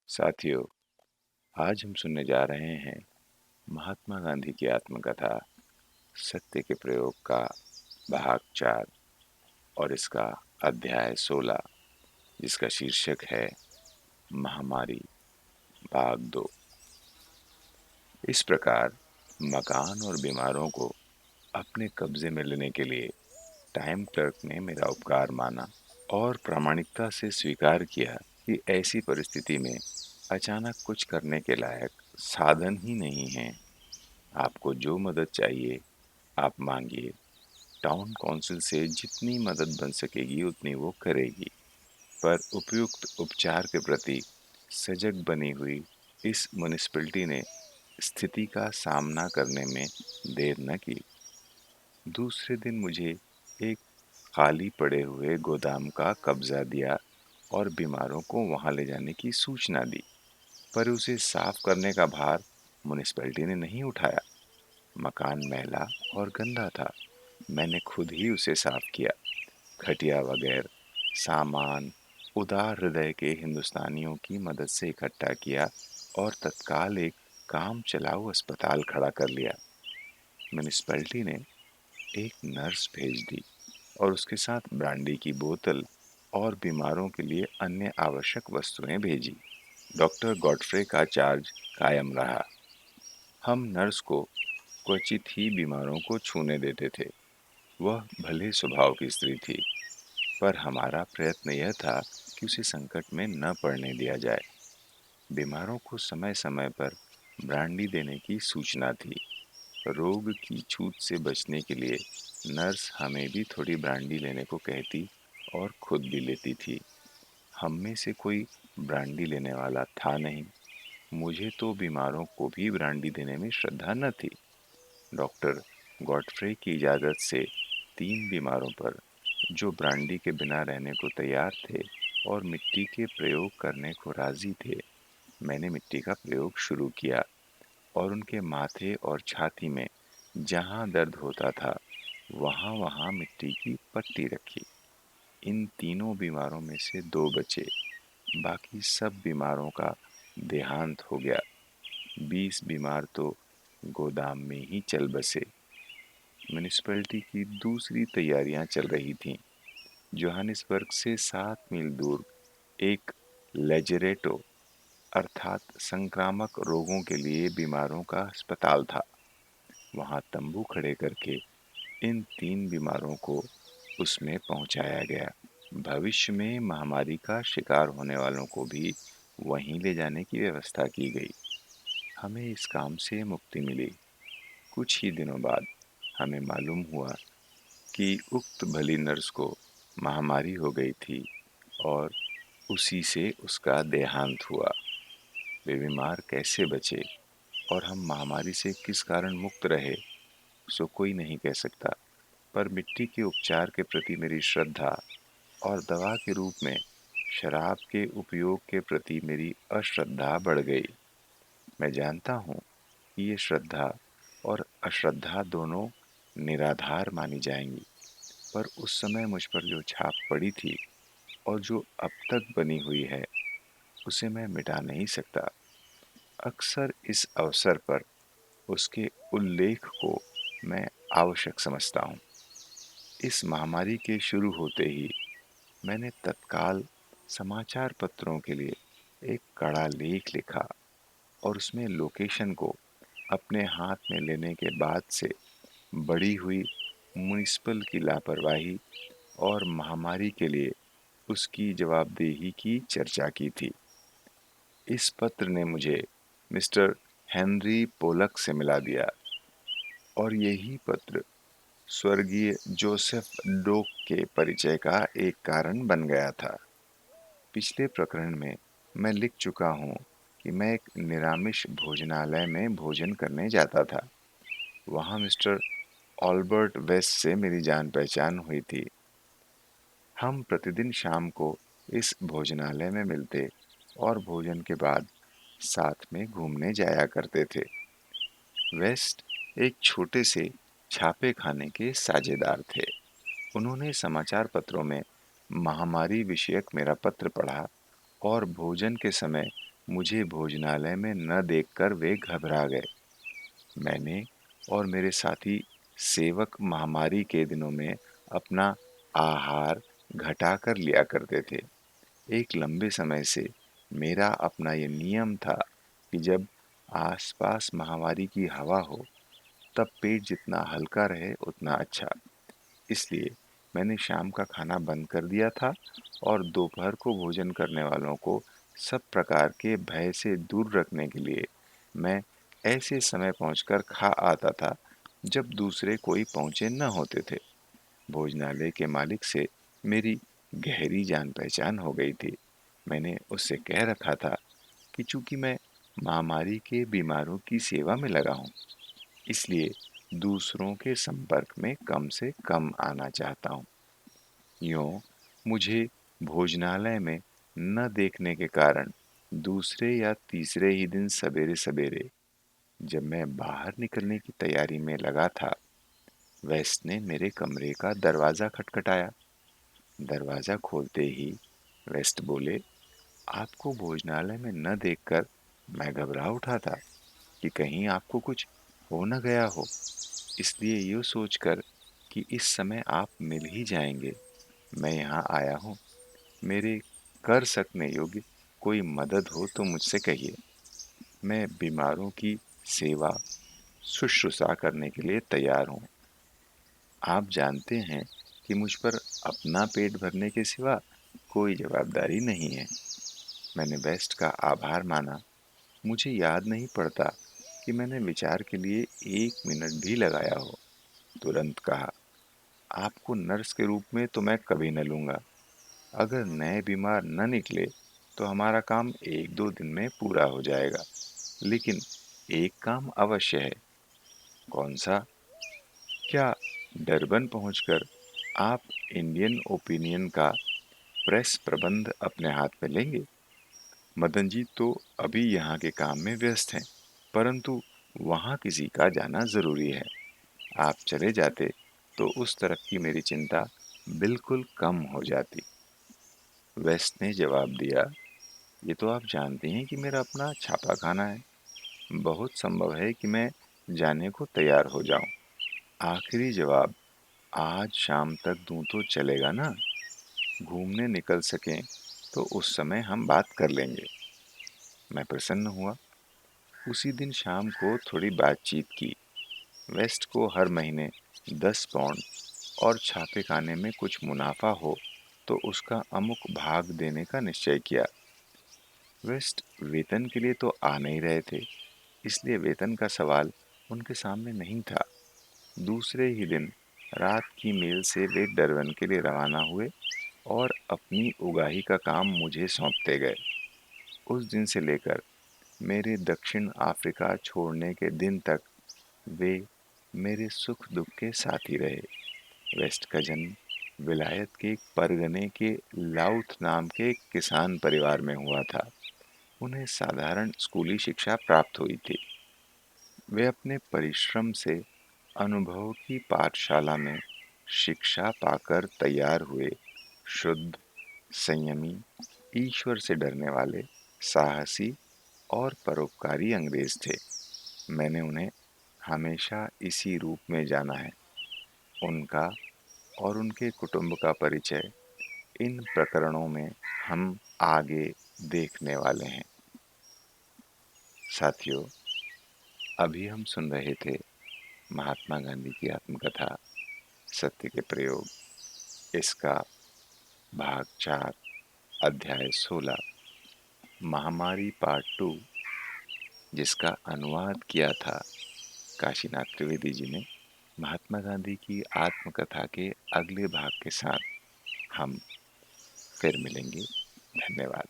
साथियों, आज हम सुनने जा रहे हैं महात्मा गांधी की आत्मकथा सत्य के प्रयोग का भाग 4 और इसका अध्याय 16, जिसका शीर्षक है महामारी भाग 2। इस प्रकार मकान और बीमारों को अपने कब्जे में लेने के लिए टाइम क्लर्क ने मेरा उपकार माना और प्रामाणिकता से स्वीकार किया कि ऐसी परिस्थिति में अचानक कुछ करने के लायक साधन ही नहीं है। आपको जो मदद चाहिए आप मांगिए। टाउन काउंसिल से जितनी मदद बन सकेगी उतनी वो करेगी। पर उपयुक्त उपचार के प्रति सजग बनी हुई इस म्युनिसिपैलिटी ने स्थिति का सामना करने में देर न की। दूसरे दिन मुझे एक खाली पड़े हुए गोदाम का कब्जा दिया और बीमारों को वहां ले जाने की सूचना दी। पर उसे साफ करने का भार म्युनिसिपैलिटी ने नहीं उठाया। मकान मैला और गंदा था। मैंने खुद ही उसे साफ किया। खटिया वगैरह सामान उदार हृदय के हिंदुस्तानियों की मदद से इकट्ठा किया और तत्काल एक काम चलाऊ अस्पताल खड़ा कर लिया। म्युनिसिपैलिटी ने एक नर्स भेज दी और उसके साथ ब्रांडी की बोतल और बीमारों के लिए अन्य आवश्यक वस्तुएं भेजी। डॉक्टर गॉडफ्रे का चार्ज कायम रहा। हम नर्स को क्वचित ही बीमारों को छूने देते थे। वह भले स्वभाव की स्त्री थी, पर हमारा प्रयत्न यह था कि उसे संकट में न पड़ने दिया जाए। बीमारों को समय समय पर ब्रांडी देने की सूचना थी। रोग की छूत से बचने के लिए नर्स हमें भी थोड़ी ब्रांडी लेने को कहती और खुद भी लेती थी। हम में से कोई ब्रांडी लेने वाला था नहीं। मुझे तो बीमारों को भी ब्रांडी देने में श्रद्धा न थी। डॉक्टर गॉडफ्रे की इजाज़त से 3 बीमारों पर, जो ब्रांडी के बिना रहने को तैयार थे और मिट्टी के प्रयोग करने को राजी थे, मैंने मिट्टी का प्रयोग शुरू किया और उनके माथे और छाती में जहाँ दर्द होता था वहाँ वहाँ मिट्टी की पट्टी रखी। इन तीनों बीमारों में से 2 बचे। बाकी सब बीमारों का देहांत हो गया। 20 बीमार तो गोदाम में ही चल बसे। म्युनिसिपैलिटी की दूसरी तैयारियां चल रही थीं। जोहानिसबर्ग से 7 मील दूर एक लेजरेटो अर्थात संक्रामक रोगों के लिए बीमारों का अस्पताल था। वहां तंबू खड़े करके इन 3 बीमारों को उसमें पहुंचाया गया। भविष्य में महामारी का शिकार होने वालों को भी वहीं ले जाने की व्यवस्था की गई। हमें इस काम से मुक्ति मिली। कुछ ही दिनों बाद हमें मालूम हुआ कि उक्त भली नर्स को महामारी हो गई थी और उसी से उसका देहांत हुआ। वे बीमार कैसे बचे और हम महामारी से किस कारण मुक्त रहे, सो कोई नहीं कह सकता। पर मिट्टी के उपचार के प्रति मेरी श्रद्धा और दवा के रूप में शराब के उपयोग के प्रति मेरी अश्रद्धा बढ़ गई। मैं जानता हूँ कि ये श्रद्धा और अश्रद्धा दोनों निराधार मानी जाएंगी, पर उस समय मुझ पर जो छाप पड़ी थी और जो अब तक बनी हुई है, उसे मैं मिटा नहीं सकता। अक्सर इस अवसर पर उसके उल्लेख को मैं आवश्यक समझता हूँ। इस महामारी के शुरू होते ही मैंने तत्काल समाचार पत्रों के लिए एक कड़ा लेख लिखा और उसमें लोकेशन को अपने हाथ में लेने के बाद से बढ़ी हुई म्युनिसिपल की लापरवाही और महामारी के लिए उसकी जवाबदेही की चर्चा की थी। इस पत्र ने मुझे मिस्टर हेनरी पोलक से मिला दिया और यही पत्र स्वर्गीय जोसेफ डोक के परिचय का एक कारण बन गया था। पिछले प्रकरण में मैं लिख चुका हूँ कि मैं एक निरामिष भोजनालय में भोजन करने जाता था। वहाँ मिस्टर ऑल्बर्ट वेस्ट से मेरी जान पहचान हुई थी। हम प्रतिदिन शाम को इस भोजनालय में मिलते और भोजन के बाद साथ में घूमने जाया करते थे। वेस्ट एक छोटे से छापे खाने के साझेदार थे। उन्होंने समाचार पत्रों में महामारी विषयक मेरा पत्र पढ़ा और भोजन के समय मुझे भोजनालय में न देखकर वे घबरा गए। मैंने और मेरे साथी सेवक महामारी के दिनों में अपना आहार घटाकर लिया करते थे। एक लंबे समय से मेरा अपना ये नियम था कि जब आसपास महामारी की हवा हो, तब पेट जितना हल्का रहे उतना अच्छा। इसलिए मैंने शाम का खाना बंद कर दिया था और दोपहर को भोजन करने वालों को सब प्रकार के भय से दूर रखने के लिए मैं ऐसे समय पहुंचकर खा आता था जब दूसरे कोई पहुंचे न होते थे। भोजनालय के मालिक से मेरी गहरी जान पहचान हो गई थी। मैंने उससे कह रखा था कि चूंकि मैं महामारी के बीमारों की सेवा में लगा हूँ, इसलिए दूसरों के संपर्क में कम से कम आना चाहता हूँ। यूँ मुझे भोजनालय में न देखने के कारण दूसरे या तीसरे ही दिन सवेरे-सवेरे जब मैं बाहर निकलने की तैयारी में लगा था, वेस्ट ने मेरे कमरे का दरवाज़ा खटखटाया। दरवाज़ा खोलते ही वेस्ट बोले, आपको भोजनालय में न देखकर मैं घबरा उठा था कि कहीं आपको कुछ हो न गया हो। इसलिए ये सोचकर कि इस समय आप मिल ही जाएंगे, मैं यहाँ आया हूँ। मेरे कर सकने योग्य कोई मदद हो तो मुझसे कहिए। मैं बीमारों की सेवा शुश्रूषा करने के लिए तैयार हूँ। आप जानते हैं कि मुझ पर अपना पेट भरने के सिवा कोई जवाबदारी नहीं है। मैंने बेस्ट का आभार माना। मुझे याद नहीं पड़ता कि मैंने विचार के लिए 1 मिनट भी लगाया हो। तुरंत कहा, आपको नर्स के रूप में तो मैं कभी न लूँगा। अगर नए बीमार न निकले तो हमारा काम 1-2 दिन में पूरा हो जाएगा। लेकिन एक काम अवश्य है। कौन सा? क्या डरबन पहुंचकर आप इंडियन ओपिनियन का प्रेस प्रबंध अपने हाथ में लेंगे? मदन जी तो अभी यहाँ के काम में व्यस्त हैं, परंतु वहाँ किसी का जाना जरूरी है। आप चले जाते तो उस तरफ की मेरी चिंता बिल्कुल कम हो जाती। वेस्ट ने जवाब दिया, ये तो आप जानते हैं कि मेरा अपना छापा खाना है। बहुत संभव है कि मैं जाने को तैयार हो जाऊं। आखिरी जवाब आज शाम तक दूं तो चलेगा ना? घूमने निकल सकें तो उस समय हम बात कर लेंगे। मैं प्रसन्न हुआ। उसी दिन शाम को थोड़ी बातचीत की। वेस्ट को हर महीने 10 पाउंड और छापे खाने में कुछ मुनाफा हो तो उसका अमुक भाग देने का निश्चय किया। वेस्ट वेतन के लिए तो आ नहीं रहे थे, इसलिए वेतन का सवाल उनके सामने नहीं था। दूसरे ही दिन रात की मेल से वे डरबन के लिए रवाना हुए और अपनी उगाही का काम मुझे सौंपते गए। उस दिन से लेकर मेरे दक्षिण अफ्रीका छोड़ने के दिन तक वे मेरे सुख दुख के साथी रहे। वेस्ट का जन्म विलायत के एक परगने के लाउथ नाम के एक किसान परिवार में हुआ था। उन्हें साधारण स्कूली शिक्षा प्राप्त हुई थी। वे अपने परिश्रम से अनुभव की पाठशाला में शिक्षा पाकर तैयार हुए शुद्ध, संयमी, ईश्वर से डरने वाले, साहसी और परोपकारी अंग्रेज थे। मैंने उन्हें हमेशा इसी रूप में जाना है। उनका और उनके कुटुंब का परिचय इन प्रकरणों में हम आगे देखने वाले हैं। साथियों, अभी हम सुन रहे थे महात्मा गांधी की आत्मकथा सत्य के प्रयोग। इसका भाग 4, अध्याय 16, महामारी पार्ट 2, जिसका अनुवाद किया था काशीनाथ त्रिवेदी जी ने। महात्मा गांधी की आत्मकथा के अगले भाग के साथ हम फिर मिलेंगे। धन्यवाद।